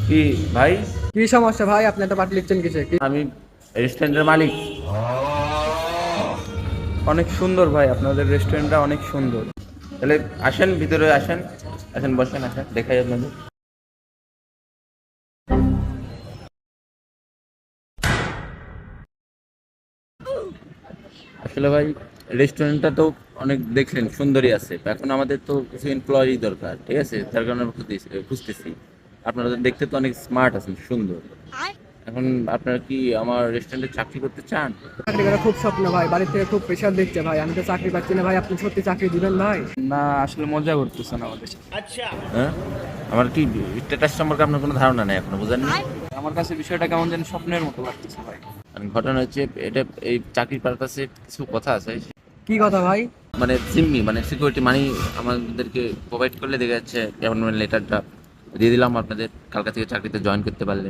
কি ভাই? কি সমস্যা ভাই, আপনি এত পাট লিখছেন কিসে? আমি রেস্টুরেন্টের মালিক। অনেক সুন্দর ভাই, আপনাদের রেস্টুরেন্টটা অনেক সুন্দর। তাহলে আসেন, ভিতরে আসেন, আসেন বসেন, আসেন দেখাই আপনাদের। আসলে ভাই, রেস্টুরেন্টটা তো অনেক দেখলেন সুন্দরই আছে, এখন আমাদের তো কিছু এমপ্লয়ি দরকার, ঠিক আছে? তার কারণে আমরা খুঁজতেছি। আপনারা তো দেখতে তো অনেক স্মার্ট আছেন, সুন্দর। এখন আপনারা কি আমার রেস্টুরেন্টে চাকরি করতে চান? চাকরি করা খুব স্বপ্ন ভাই, বাড়ির থেকে খুব প্রেশার দিচ্ছে ভাই, আমি তো চাকরি পাচ্ছি না ভাই। আপনি সত্যি চাকরি দিবেন ভাই? না, আসলে মজা করতেছেন আমাদের সাথে। হ্যাঁ, আমার কি স্ট্যাটাস সম্পর্কে আপনার কোনো ধারণা নেই, এখনো বুঝেননি? আমার কাছে বিষয়টা কেমন যেন স্বপ্নের মতো লাগতেছে ভাই। মানে ঘটনা হচ্ছে এটা, এই চাকরির পারপাসে কিছু কথা আছে। কি কথা ভাই? মানে জিম্মি, মানে সিকিউরিটি মানি আমাদেরকে প্রোভাইড করলে দেখা যাচ্ছে অ্যাপয়েন্টমেন্ট লেটারটা দিয়ে দিলাম আপনাদের, কালকা থেকে চাকরিতে জয়েন করতে পারলে।